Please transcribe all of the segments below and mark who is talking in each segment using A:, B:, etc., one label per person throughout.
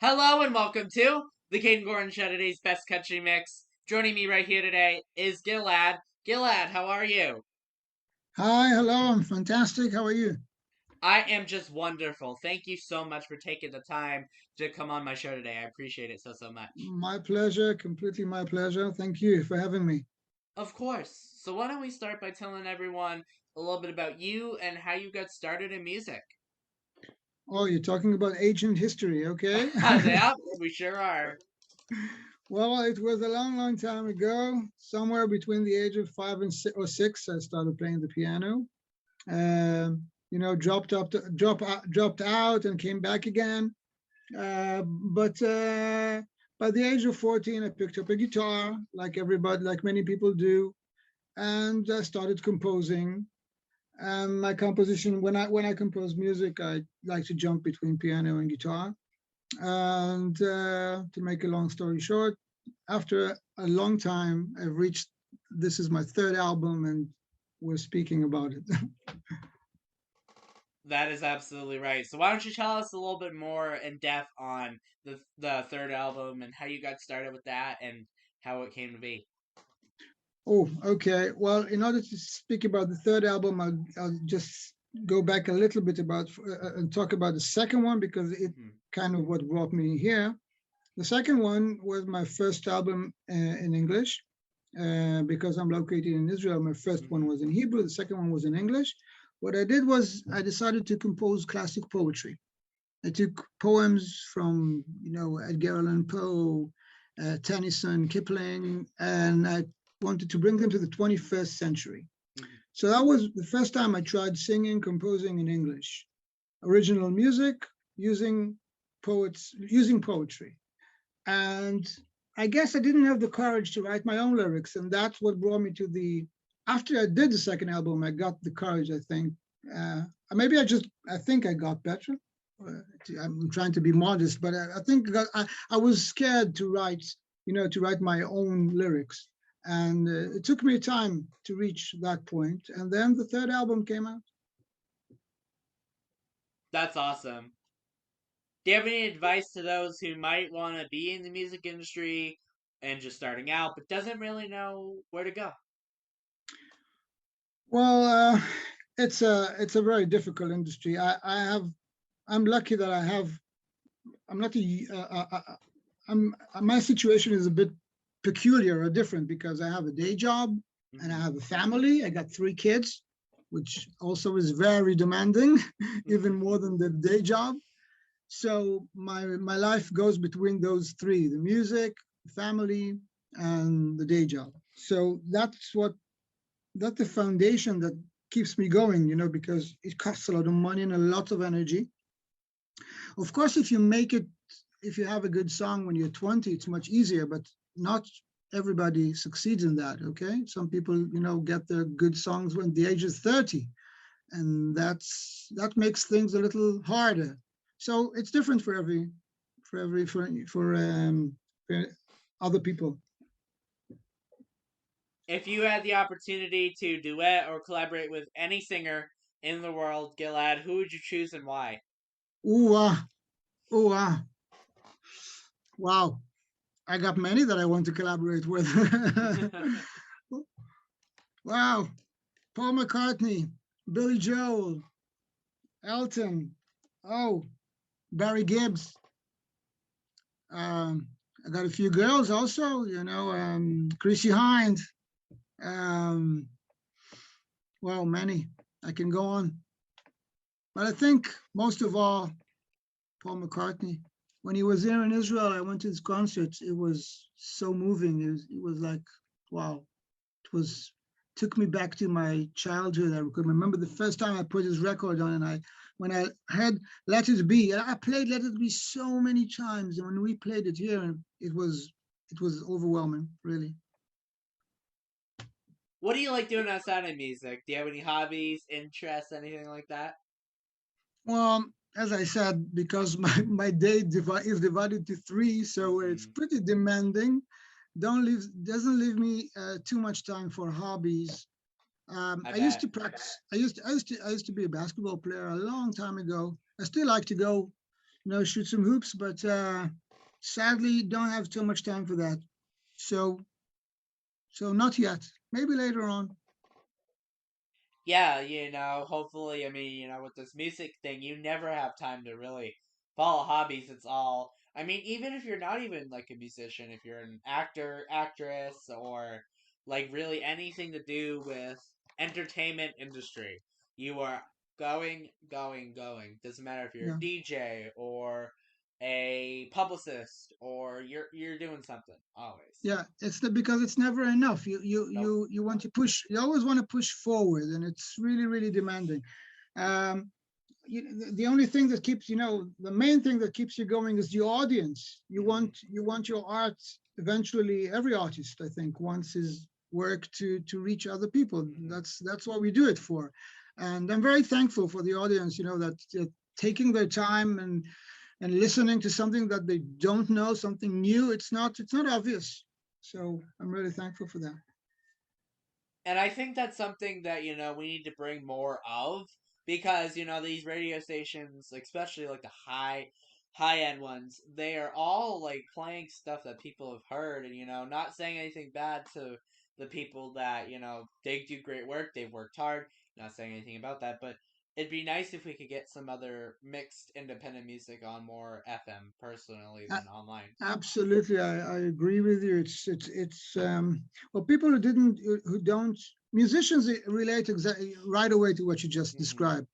A: Hello and welcome to the Kayden Show, today's best country mix. Joining me right here today is Gilad. Gilad, how are you?
B: Hi, hello, I'm fantastic. How are you?
A: I am just wonderful. Thank you so much for taking the time to come on my show today. I appreciate it so much.
B: My pleasure, completely my pleasure. Thank you for having me.
A: Of course. So why don't we start by telling everyone a little bit about you and how you got started in music?
B: Oh, you're talking about ancient history, okay?
A: Yeah, we sure are.
B: Well, it was a long, long time ago. Somewhere between the age of five and six, I started playing the piano. Dropped out and came back again. But by the age of 14, I picked up a guitar, like everybody, like many people do, and I started composing. My composition, when I compose music, I like to jump between piano and guitar. And to make a long story short, after a long time, I've reached. This is my third album, and we're speaking about it.
A: That is absolutely right. So why don't you tell us a little bit more in depth on the third album and how you got started with that and how it came to be?
B: Oh, okay. Well, in order to speak about the third album, I'll just go back a little bit about and talk about the second one because it
A: Hmm.
B: kind of what brought me here. The second one was my first album in English because I'm located in Israel. My first one
A: Hmm.
B: was in Hebrew, the second one was in English. What I did was I decided to compose classic poetry. I took poems from, Edgar Allan Poe, Tennyson, Kipling, and I wanted to bring them to the 21st century.
A: Hmm.
B: So that was the first time I tried singing, composing in English, original music using poetry. And I guess I didn't have the courage to write my own lyrics, and that's what brought me to the. After I did the second album, I got the courage. I think maybe I think I got better. Uh, I'm trying to be modest, but I think I was scared to write, to write my own lyrics, and it took me time to reach that point. And then the third album came out.
A: That's awesome. Do you have any advice to those who might want to be in the music industry and just starting out but doesn't really know where to go?
B: Well, it's a very difficult industry. I'm lucky that I have I'm not a, I'm my situation is a bit peculiar or different because I have a day job and I
A: Hmm.
B: have a family. I got three kids, which also is very demanding, even more than the day job. So my life goes between those three: the music, the family, and the day job. So that's the foundation that keeps me going, because it costs a lot of money and a lot of energy. Of course, if you have a good song when you're 20, it's much easier, but not everybody succeeds in that. Okay. Some people, get their good songs when the age is 30, and that makes things a little harder. So it's different for other people.
A: If you had the opportunity to duet or collaborate with any singer in the world, Gilad, who would you choose and why?
B: Ooh, ooh, wow. I got many that I want to collaborate with. Wow. Paul McCartney, Billy Joel, Elton, oh, Barry Gibbs. I got a few girls also, Chrissy Hind. Um, well, many. I can go on. But I think most of all, Paul McCartney. When he was here in Israel, I went to his concerts. It was so moving. It was like, wow. It was took me back to my childhood. I could remember the first time I put his record on, and when I heard "Let It Be," I played "Let It Be" so many times, and when we played it here, it was overwhelming, really.
A: What do you like doing outside of music? Do you have any hobbies, interests, anything like that?
B: Well, as I said, because my day is divided to three, so it's
A: Hmm.
B: pretty demanding. Don't leave Doesn't leave me too much time for hobbies.
A: I
B: I used
A: bet.
B: to practice. I used to be a basketball player a long time ago. I still like to go. shoot some hoops, but sadly don't have too much time for that. So not yet. Maybe later on.
A: Yeah, hopefully, I mean, with this music thing, you never have time to really follow hobbies. It's all, I mean, even if you're not even like a musician, if you're an actor, actress, or like really anything to do with entertainment industry, you are going, going, going. Doesn't matter if you're a
B: Yeah.
A: DJ or a publicist or you're doing something always.
B: Yeah, because it's never enough.
A: Nope.
B: You want to push. You always want to push forward, and it's really really demanding. Um, the only thing that keeps the main thing that keeps you going is your audience.
A: Hmm.
B: You want your art eventually. Every artist, I think, wants his work to reach other people.
A: Hmm.
B: That's what we do it for, and I'm very thankful for the audience. That taking their time and listening to something that they don't know, something new. It's not obvious. So I'm really thankful for that.
A: And I think that's something that, we need to bring more of because, these radio stations, especially like the high end ones, they are all like playing stuff that people have heard and, not saying anything bad to the people that, they do great work, they've worked hard, not saying anything about that, but it'd be nice if we could get some other mixed independent music on more FM personally than online.
B: Absolutely, I agree with you. It's well, people who don't musicians relate exactly right away to what you just
A: Hmm.
B: described.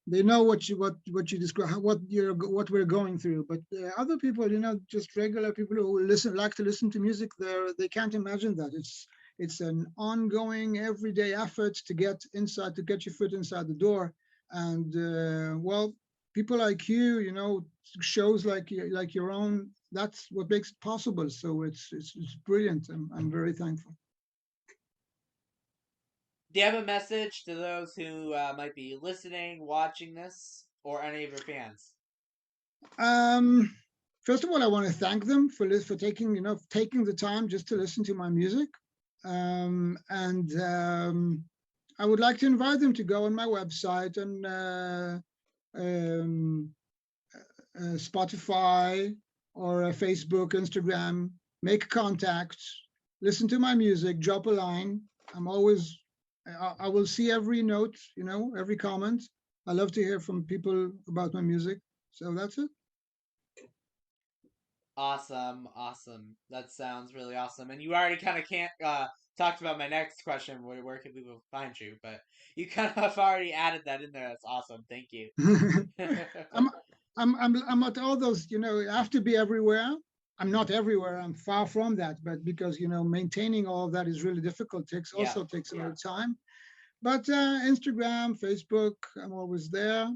B: They know what you describe, what we're going through. But other people, just regular people who like to listen to music, they can't imagine that. It's an ongoing, everyday effort to get your foot inside the door. And well, people like shows like your own. That's what makes it possible. So it's brilliant. I'm very thankful.
A: Do you have a message to those who might be listening, watching this, or any of your fans?
B: Um, First of all, I want to thank them for taking the time just to listen to my music, and I would like to invite them to go on my website and um, Spotify or Facebook, Instagram, make contact, listen to my music, drop a line. I will see every note, every comment. I love to hear from people about my music. So that's it.
A: Awesome, awesome. That sounds really awesome. And you already kind of can't talked about my next question, where can people find you? But you kind of already added that in there. That's awesome. Thank you.
B: I'm I'm at all those, I have to be everywhere. I'm not everywhere. I'm far from that, but because maintaining all of that is really difficult.
A: Yeah.
B: Takes a lot of time. But Instagram, Facebook, I'm always there.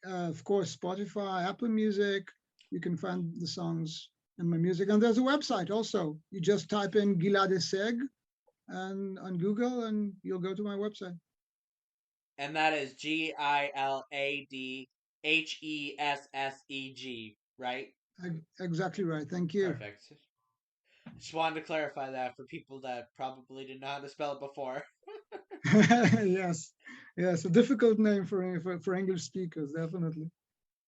B: Of course, Spotify, Apple Music. You can find the songs and my music. And there's a website also. You just type in Gilad Hesseg and on Google, and you'll go to my website.
A: And that is GILADHESSEG, right?
B: Exactly right. Thank you.
A: Perfect. Just wanted to clarify that for people that probably didn't know how to spell it before.
B: Yes, yes, a difficult name for English speakers, definitely.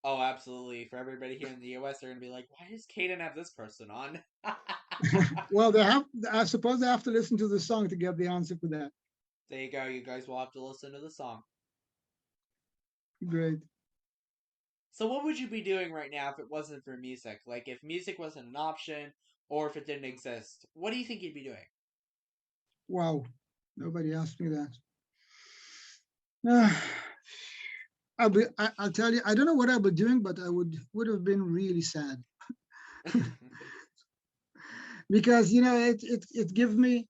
A: Oh, absolutely. For everybody here in the US, they're going to be like, why does Kayden have this person on?
B: Well, I suppose they have to listen to the song to get the answer for that.
A: There you go. You guys will have to listen to the song.
B: Great.
A: So, what would you be doing right now if it wasn't for music? Like, if music wasn't an option or if it didn't exist, what do you think you'd be doing?
B: Wow. Nobody asked me that. Uh, I'll tell you, I don't know what I would be doing, but I would have been really sad because it gives me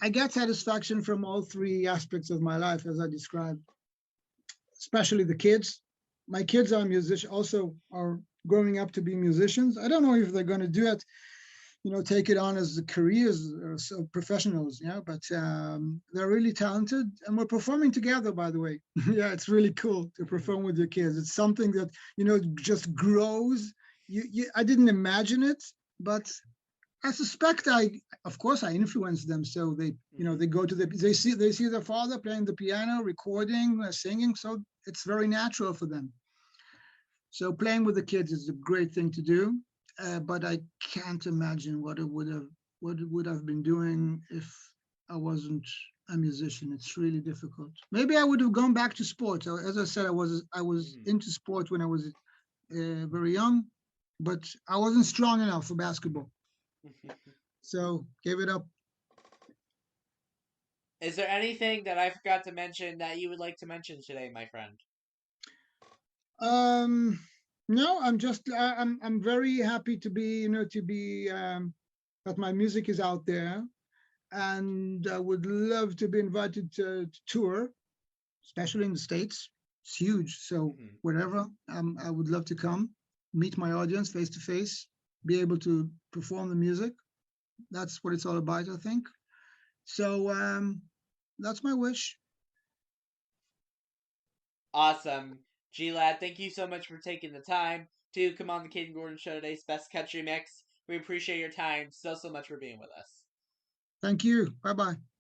B: I get satisfaction from all three aspects of my life as I described, especially the kids. My kids are musicians, also are growing up to be musicians. I don't know if they're going to do it, take it on as the careers or so professionals, but they're really talented and we're performing together, by the way. Yeah, it's really cool to perform with your kids. It's something that, just grows. I didn't imagine it, but I suspect of course, I influence them. So they go to they see their father playing the piano, recording, singing. So it's very natural for them. So playing with the kids is a great thing to do, but I can't imagine what it would have been doing if I wasn't a musician. It's really difficult. Maybe I would have gone back to sports. As I said, I was
A: Mhm.
B: into sports when I was very young, but I wasn't strong enough for basketball, so gave it up.
A: Is there anything that I forgot to mention that you would like to mention today, my friend?
B: Um, no, I'm very happy to be to be that my music is out there, and I would love to be invited to tour, especially in the States. It's huge, so
A: Mhm.
B: wherever I would love to come, meet my audience face to face, be able to perform the music. That's what it's all about, I think. So that's my wish.
A: Awesome. Gilad, thank you so much for taking the time to come on the Kayden Gordon Show today's Best Country Mix. We appreciate your time so much for being with us.
B: Thank you. Bye bye.